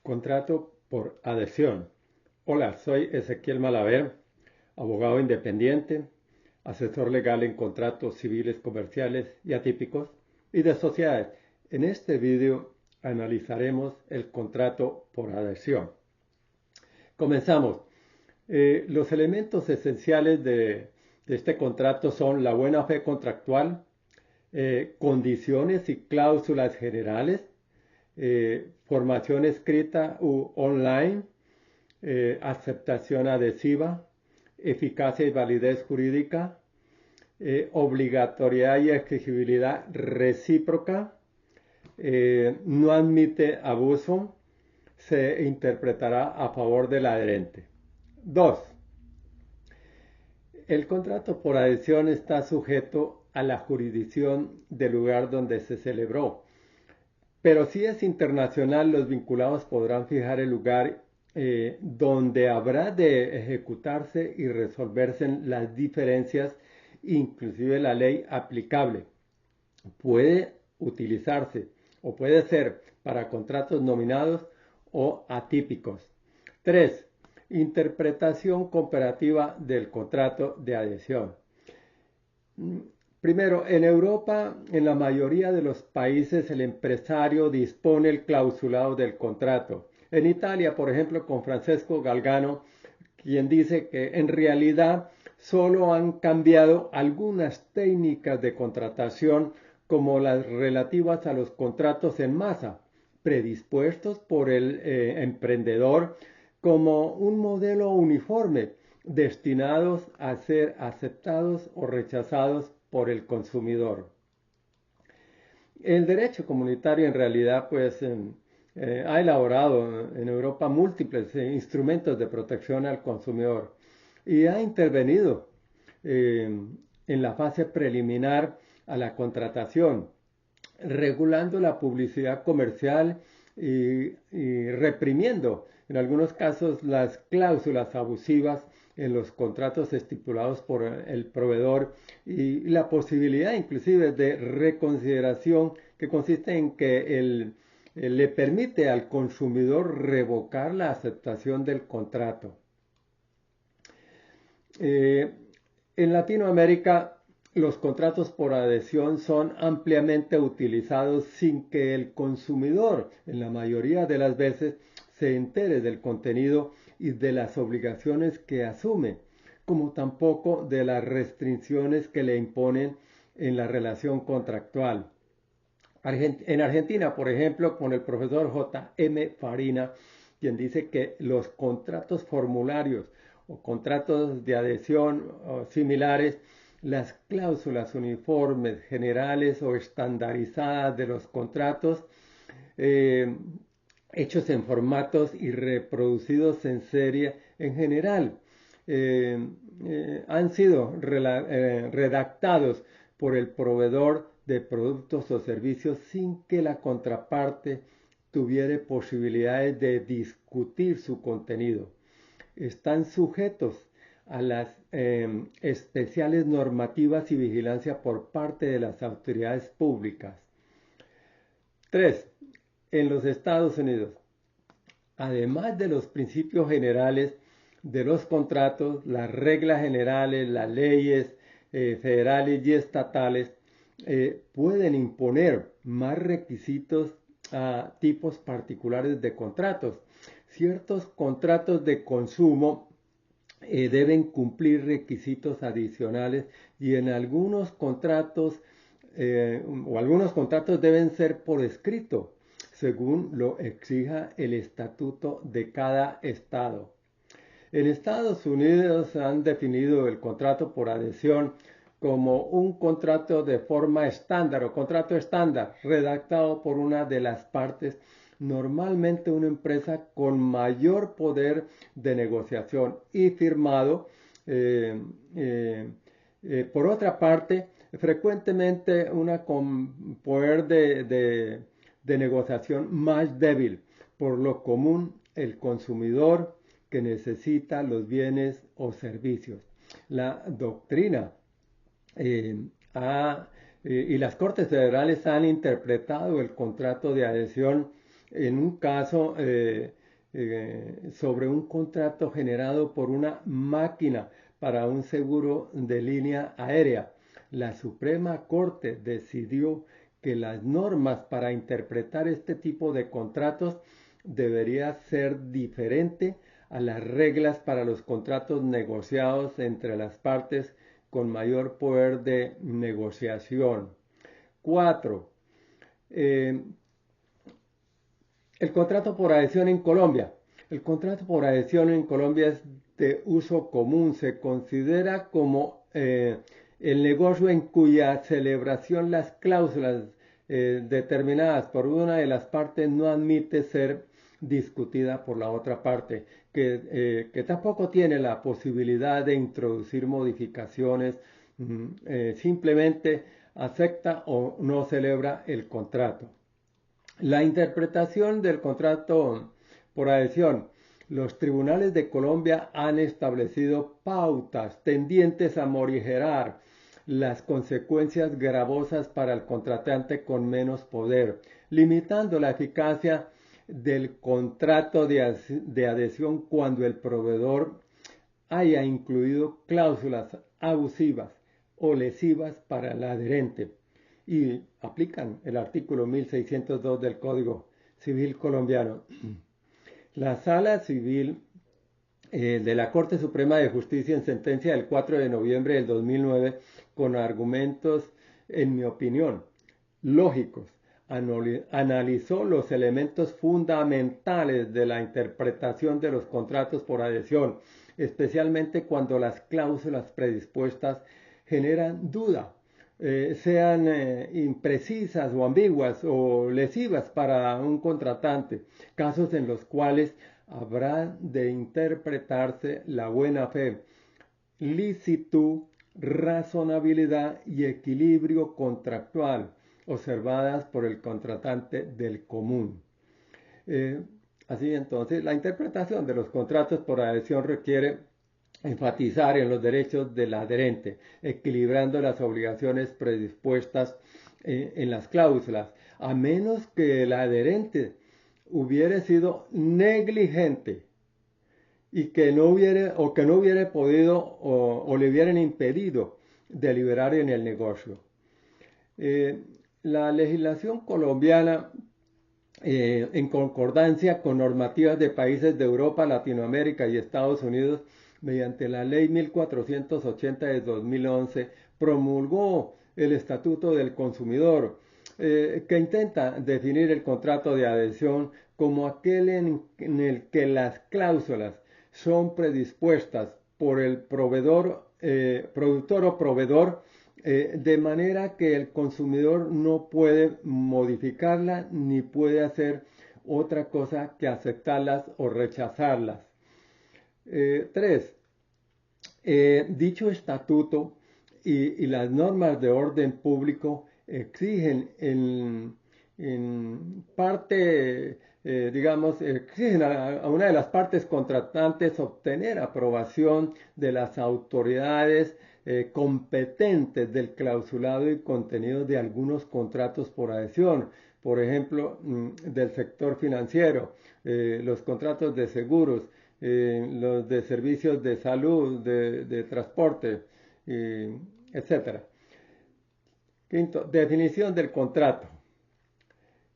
Contrato por adhesión. Hola, soy Ezequiel Malaver, abogado independiente, asesor legal en contratos civiles, comerciales y atípicos y de sociedades. En este video analizaremos el contrato por adhesión. Comenzamos. Los elementos esenciales de este contrato son la buena fe contractual, condiciones y cláusulas generales, formación escrita u online, aceptación adhesiva, eficacia y validez jurídica, obligatoriedad y exigibilidad recíproca, no admite abuso, se interpretará a favor del adherente. 2. El contrato por adhesión está sujeto a la jurisdicción del lugar donde se celebró. Pero si es internacional, los vinculados podrán fijar el lugar donde habrá de ejecutarse y resolverse las diferencias, inclusive la ley aplicable. Puede utilizarse o puede ser para contratos nominados o atípicos. 3. Interpretación comparativa del contrato de adhesión. Primero, en Europa, en la mayoría de los países, el empresario dispone el clausulado del contrato. En Italia, por ejemplo, con Francesco Galgano, quien dice que en realidad solo han cambiado algunas técnicas de contratación, como las relativas a los contratos en masa, predispuestos por el emprendedor como un modelo uniforme, destinados a ser aceptados o rechazados por el consumidor. El derecho comunitario en realidad ha elaborado en Europa múltiples instrumentos de protección al consumidor y ha intervenido en la fase preliminar a la contratación, regulando la publicidad comercial y reprimiendo en algunos casos las cláusulas abusivas en los contratos estipulados por el proveedor y la posibilidad inclusive de reconsideración, que consiste en que le permite al consumidor revocar la aceptación del contrato. En Latinoamérica, los contratos por adhesión son ampliamente utilizados sin que el consumidor, en la mayoría de las veces, se entere del contenido y de las obligaciones que asume, como tampoco de las restricciones que le imponen en la relación contractual. En Argentina, por ejemplo, con el profesor J. M. Farina, quien dice que los contratos formularios o contratos de adhesión o similares, las cláusulas uniformes, generales o estandarizadas de los contratos, eh, hechos en formatos y reproducidos en serie en general, han sido redactados por el proveedor de productos o servicios sin que la contraparte tuviera posibilidades de discutir su contenido. Están sujetos a las especiales normativas y vigilancia por parte de las autoridades públicas. 3. En los Estados Unidos, además de los principios generales de los contratos, las reglas generales, las leyes federales y estatales pueden imponer más requisitos a tipos particulares de contratos. Ciertos contratos de consumo deben cumplir requisitos adicionales y en algunos contratos algunos contratos deben ser por escrito, según lo exija el estatuto de cada estado. En Estados Unidos han definido el contrato por adhesión como un contrato de forma estándar o contrato estándar, redactado por una de las partes, normalmente una empresa con mayor poder de negociación y firmado por otra parte, frecuentemente una con poder de negociación más débil, por lo común el consumidor que necesita los bienes o servicios. La doctrina y las Cortes Federales han interpretado el contrato de adhesión en un caso sobre un contrato generado por una máquina para un seguro de línea aérea. La Suprema Corte decidió que las normas para interpretar este tipo de contratos debería ser diferente a las reglas para los contratos negociados entre las partes con mayor poder de negociación. 4. El contrato por adhesión en Colombia. El contrato por adhesión en Colombia es de uso común. Se considera como el negocio en cuya celebración las cláusulas determinadas por una de las partes no admite ser discutida por la otra parte, que tampoco tiene la posibilidad de introducir modificaciones, simplemente acepta o no celebra el contrato. La interpretación del contrato por adhesión. Los tribunales de Colombia han establecido pautas tendientes a morigerar las consecuencias gravosas para el contratante con menos poder, limitando la eficacia del contrato de adhesión cuando el proveedor haya incluido cláusulas abusivas o lesivas para el adherente y aplican el artículo 1602 del Código Civil colombiano. La Sala Civil de la Corte Suprema de Justicia en sentencia del 4 de noviembre del 2009 con argumentos, en mi opinión, lógicos, analizó los elementos fundamentales de la interpretación de los contratos por adhesión, especialmente cuando las cláusulas predispuestas generan duda, sean imprecisas o ambiguas o lesivas para un contratante, casos en los cuales habrá de interpretarse la buena fe, licitud, razonabilidad y equilibrio contractual observadas por el contratante del común. Así entonces, la interpretación de los contratos por adhesión requiere enfatizar en los derechos del adherente, equilibrando las obligaciones predispuestas en las cláusulas, a menos que el adherente hubiera sido negligente y que no hubiera podido o le hubieran impedido deliberar en el negocio. La legislación colombiana, en concordancia con normativas de países de Europa, Latinoamérica y Estados Unidos, mediante la Ley 1480 de 2011, promulgó el Estatuto del Consumidor, que intenta definir el contrato de adhesión como aquel en el que las cláusulas son predispuestas por el productor o proveedor, de manera que el consumidor no puede modificarla ni puede hacer otra cosa que aceptarlas o rechazarlas. 3. Dicho estatuto y las normas de orden público exigen en parte, exigen a una de las partes contratantes obtener aprobación de las autoridades competentes del clausulado y contenido de algunos contratos por adhesión, por ejemplo, del sector financiero, los contratos de seguros, los de servicios de salud, de transporte, etc. Quinto, definición del contrato.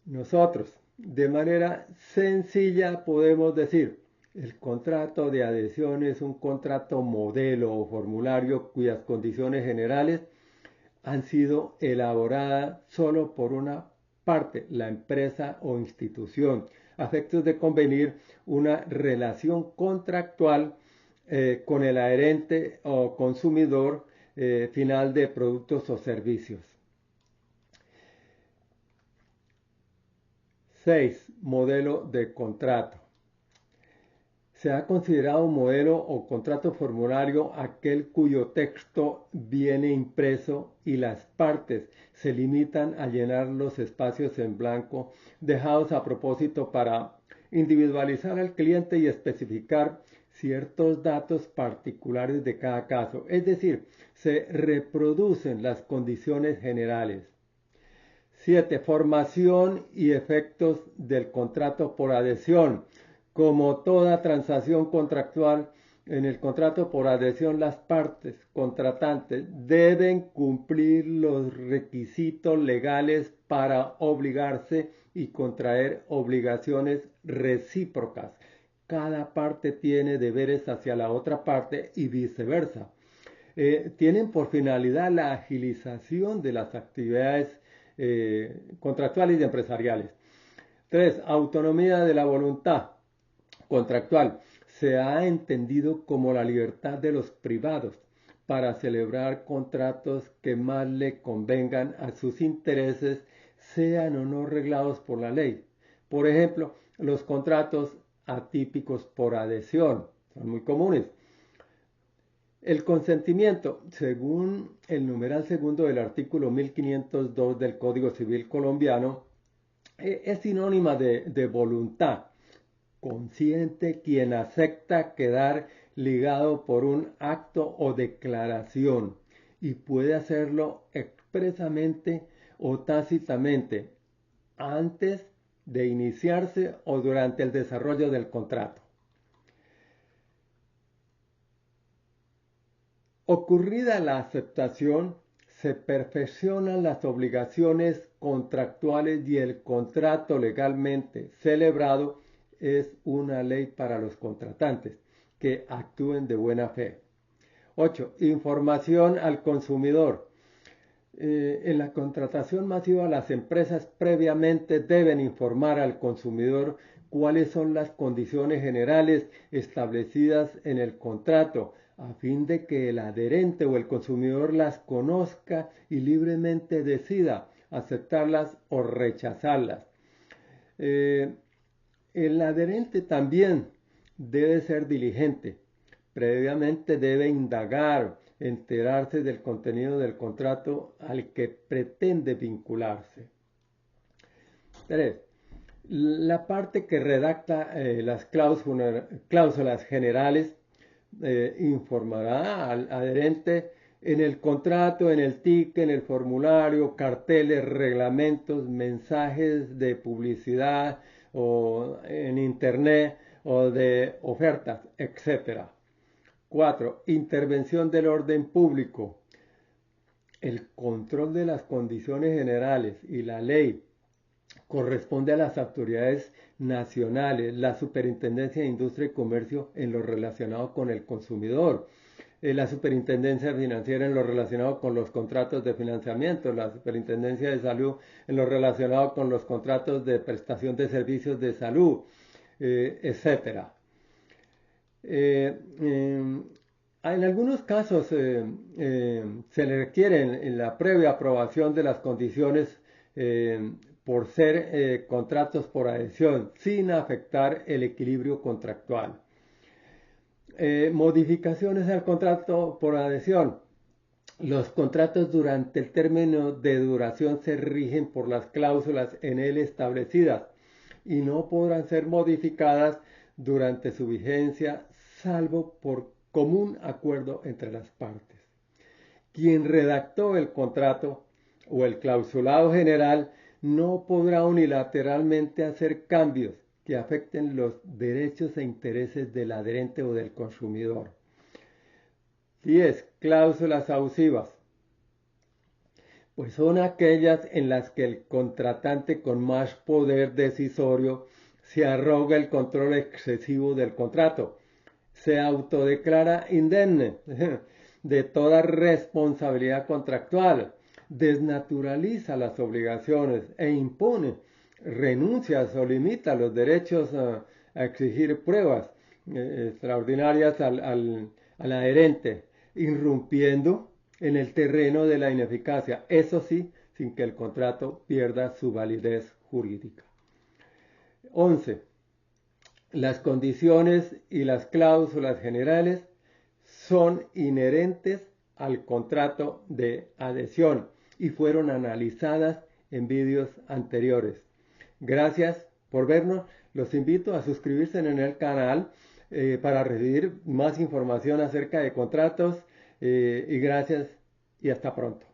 Nosotros, de manera sencilla, podemos decir, el contrato de adhesión es un contrato modelo o formulario cuyas condiciones generales han sido elaboradas solo por una parte, la empresa o institución, a efectos de convenir una relación contractual con el adherente o consumidor final de productos o servicios. 6. Modelo de contrato. Se ha considerado modelo o contrato formulario aquel cuyo texto viene impreso y las partes se limitan a llenar los espacios en blanco dejados a propósito para individualizar al cliente y especificar ciertos datos particulares de cada caso. Es decir, se reproducen las condiciones generales. 7. Formación y efectos del contrato por adhesión. Como toda transacción contractual, en el contrato por adhesión las partes contratantes deben cumplir los requisitos legales para obligarse y contraer obligaciones recíprocas. Cada parte tiene deberes hacia la otra parte y viceversa. Tienen por finalidad la agilización de las actividades contractuales y empresariales. 3. Autonomía de la voluntad contractual. Se ha entendido como la libertad de los privados para celebrar contratos que más le convengan a sus intereses, sean o no reglados por la ley. Por ejemplo, los contratos atípicos por adhesión son muy comunes. El consentimiento, según el numeral segundo del artículo 1502 del Código Civil colombiano, es sinónima de voluntad. Consciente quien acepta quedar ligado por un acto o declaración y puede hacerlo expresamente o tácitamente antes de iniciarse o durante el desarrollo del contrato. Ocurrida la aceptación, se perfeccionan las obligaciones contractuales y el contrato legalmente celebrado es una ley para los contratantes que actúen de buena fe. 8. Información al consumidor. En la contratación masiva, las empresas previamente deben informar al consumidor cuáles son las condiciones generales establecidas en el contrato, a fin de que el adherente o el consumidor las conozca y libremente decida aceptarlas o rechazarlas. El adherente también debe ser diligente. Previamente debe indagar, enterarse del contenido del contrato al que pretende vincularse. 3. La parte que redacta las cláusulas generales informará al adherente en el contrato, en el ticket, en el formulario, carteles, reglamentos, mensajes de publicidad o en internet o de ofertas, etc. 4. Intervención del orden público. El control de las condiciones generales y la ley corresponde a las autoridades nacionales, la Superintendencia de Industria y Comercio en lo relacionado con el consumidor, la Superintendencia Financiera en lo relacionado con los contratos de financiamiento, la Superintendencia de Salud en lo relacionado con los contratos de prestación de servicios de salud, etc. En algunos casos se le requiere en la previa aprobación de las condiciones por ser contratos por adhesión, sin afectar el equilibrio contractual. Modificaciones al contrato por adhesión. Los contratos durante el término de duración se rigen por las cláusulas en él establecidas y no podrán ser modificadas durante su vigencia, salvo por común acuerdo entre las partes. Quien redactó el contrato o el clausulado general no podrá unilateralmente hacer cambios que afecten los derechos e intereses del adherente o del consumidor. 10. Cláusulas abusivas. Pues son aquellas en las que el contratante con más poder decisorio se arroga el control excesivo del contrato, se autodeclara indemne de toda responsabilidad contractual, desnaturaliza las obligaciones e impone renuncias o limita los derechos a exigir pruebas extraordinarias al adherente, irrumpiendo en el terreno de la ineficacia, eso sí, sin que el contrato pierda su validez jurídica. 11. Las condiciones y las cláusulas generales son inherentes al contrato de adhesión y fueron analizadas en vídeos anteriores. Gracias por vernos. Los invito a suscribirse en el canal para recibir más información acerca de contratos y gracias y hasta pronto.